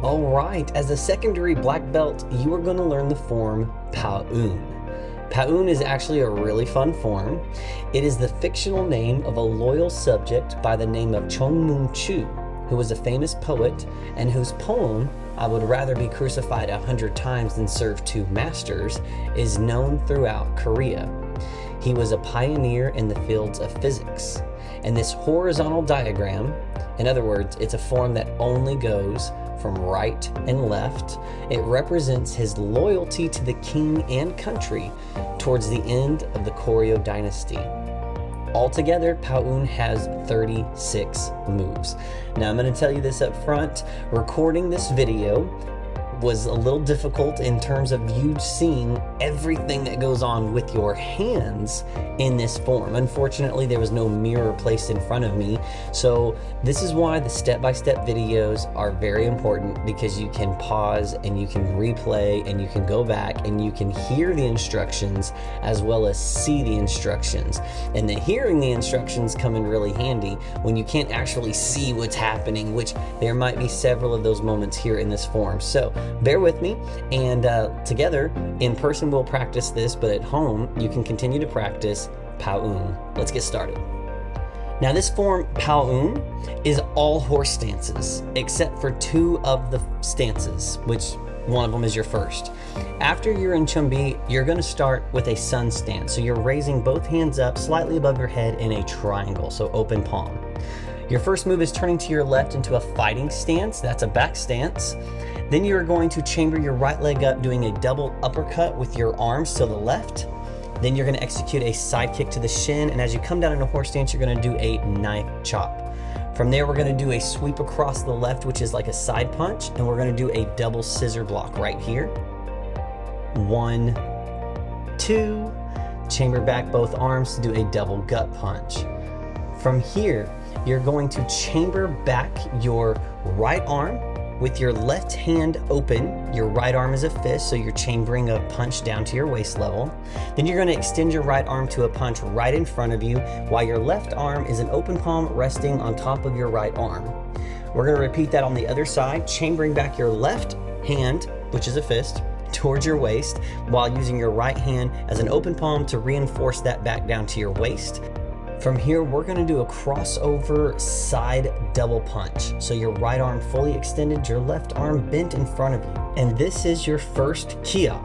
All right, as a secondary black belt, you are going to learn the form Po-Eun. Po-Eun is actually a really fun form. It is the fictional name of a loyal subject by the name of Chung-Moon-Chu, who was a famous poet and whose poem, "I would rather be crucified 100 times than serve two masters," is known throughout Korea. He was a pioneer in the fields of physics. And this horizontal diagram, in other words, it's a form that only goes from right and left. It represents his loyalty to the king and country towards the end of the Koryo dynasty. Altogether, Po-Eun has 36 moves. Now, I'm going to tell you this up front. Recording this video was a little difficult in terms of you seeing everything that goes on with your hands in this form. Unfortunately, there was no mirror placed in front of me. So this is why the step-by-step videos are very important, because you can pause and you can replay and you can go back and you can hear the instructions as well as see the instructions. And the hearing the instructions come in really handy when you can't actually see what's happening, which there might be several of those moments here in this form. So bear with me, and together in person we'll practice this, but at home you can continue to practice Po-Eun. Let's get started. Now, this form Po-Eun is all horse stances except for two of the stances, which one of them is your first. After you're in Chumbi, you're going to start with a sun stance. So you're raising both hands up slightly above your head in a triangle, so open palm. Your first move is turning to your left into a fighting stance. That's a back stance. Then you're going to chamber your right leg up, doing a double uppercut with your arms to the left. Then you're going to execute a side kick to the shin, and as you come down in a horse stance, you're going to do a knife chop. From there, we're going to do a sweep across the left, which is like a side punch, and we're going to do a double scissor block right here. 1, 2, chamber back both arms to do a double gut punch. From here, you're going to chamber back your right arm with your left hand open. Your right arm is a fist, so you're chambering a punch down to your waist level. Then you're going to extend your right arm to a punch right in front of you, while your left arm is an open palm resting on top of your right arm. We're going to repeat that on the other side, chambering back your left hand, which is a fist, towards your waist, while using your right hand as an open palm to reinforce that back down to your waist. From here, we're going to do a crossover side double punch. So your right arm fully extended, your left arm bent in front of you. And this is your first kia.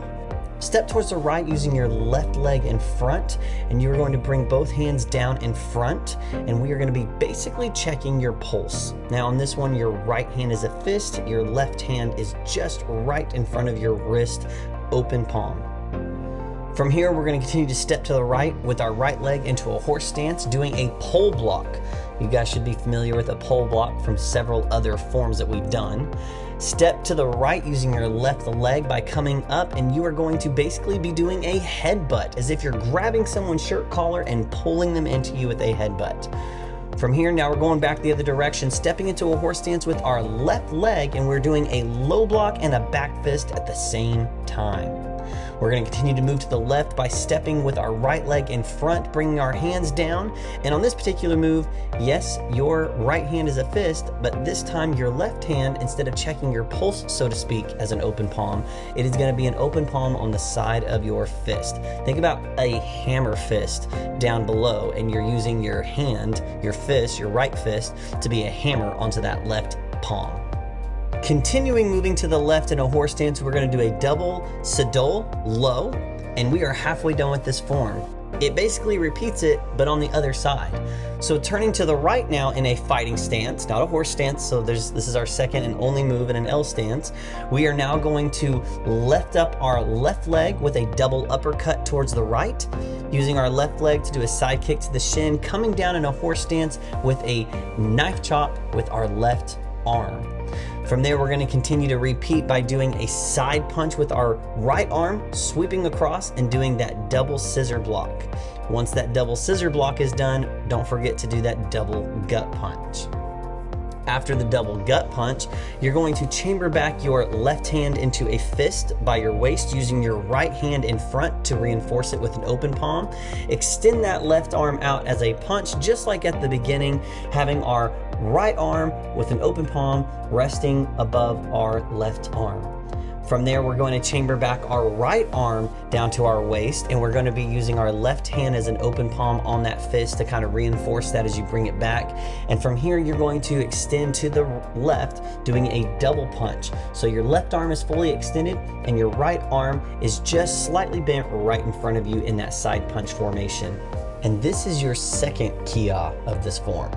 Step towards the right using your left leg in front, and you're going to bring both hands down in front, and we are going to be basically checking your pulse. Now on this one, your right hand is a fist, your left hand is just right in front of your wrist, open palm. From here, we're going to continue to step to the right with our right leg into a horse stance, doing a pole block. You guys should be familiar with a pole block from several other forms that we've done. Step to the right using your left leg by coming up, and you are going to basically be doing a headbutt, as if you're grabbing someone's shirt collar and pulling them into you with a headbutt. From here, now we're going back the other direction, stepping into a horse stance with our left leg, and we're doing a low block and a back fist at the same time. We're going to continue to move to the left by stepping with our right leg in front, bringing our hands down. And on this particular move, yes, your right hand is a fist, but this time your left hand, instead of checking your pulse, so to speak, as an open palm, it is going to be an open palm on the side of your fist. Think about a hammer fist down below, and you're using your hand, your fist, your right fist, to be a hammer onto that left palm. Continuing moving to the left in a horse stance, we're going to do a double sadol low, and we are halfway done with this form. It basically repeats it, but on the other side. So turning to the right now in a fighting stance, not a horse stance, so this is our second and only move in an L stance. We are now going to lift up our left leg with a double uppercut towards the right, using our left leg to do a side kick to the shin, coming down in a horse stance with a knife chop with our left arm. From there, we're going to continue to repeat by doing a side punch with our right arm, sweeping across and doing that double scissor block. Once that double scissor block is done, don't forget to do that double gut punch. After the double gut punch, you're going to chamber back your left hand into a fist by your waist, using your right hand in front to reinforce it with an open palm. Extend that left arm out as a punch, just like at the beginning, having our right arm with an open palm resting above our left arm. From there, we're going to chamber back our right arm down to our waist, and we're going to be using our left hand as an open palm on that fist to kind of reinforce that as you bring it back. And from here, you're going to extend to the left, doing a double punch. So your left arm is fully extended, and your right arm is just slightly bent right in front of you in that side punch formation. And this is your second kia of this form.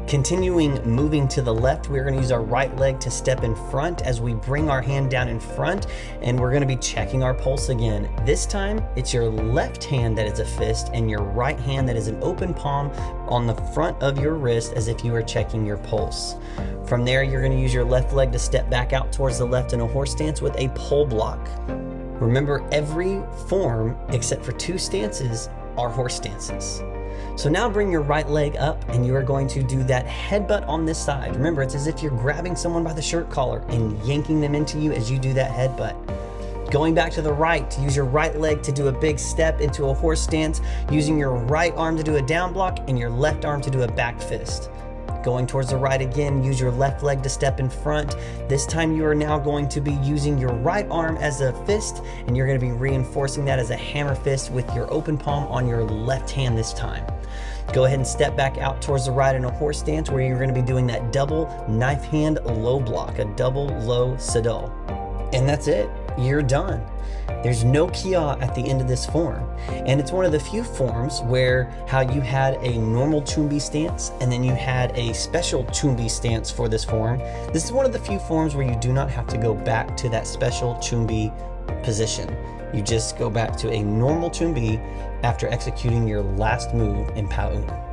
Continuing moving to the left, we're going to use our right leg to step in front as we bring our hand down in front, and we're going to be checking our pulse again. This time, it's your left hand that is a fist and your right hand that is an open palm on the front of your wrist as if you were checking your pulse. From there, you're going to use your left leg to step back out towards the left in a horse stance with a pole block. Remember, every form except for 2 stances are horse stances. So now bring your right leg up and you are going to do that headbutt on this side. Remember, it's as if you're grabbing someone by the shirt collar and yanking them into you as you do that headbutt. Going back to the right, to use your right leg to do a big step into a horse stance, using your right arm to do a down block and your left arm to do a back fist. Going towards the right again, use your left leg to step in front. This time you are now going to be using your right arm as a fist, and you're going to be reinforcing that as a hammer fist with your open palm on your left hand this time. Go ahead and step back out towards the right in a horse stance where you're going to be doing that double knife hand low block, a double low sadol. And that's it. You're done. There's no kia at the end of this form. And it's one of the few forms where how you had a normal chumbi stance and then you had a special chumbi stance for this form. This is one of the few forms where you do not have to go back to that special chumbi position. You just go back to a normal chumbi after executing your last move in Po-Eun.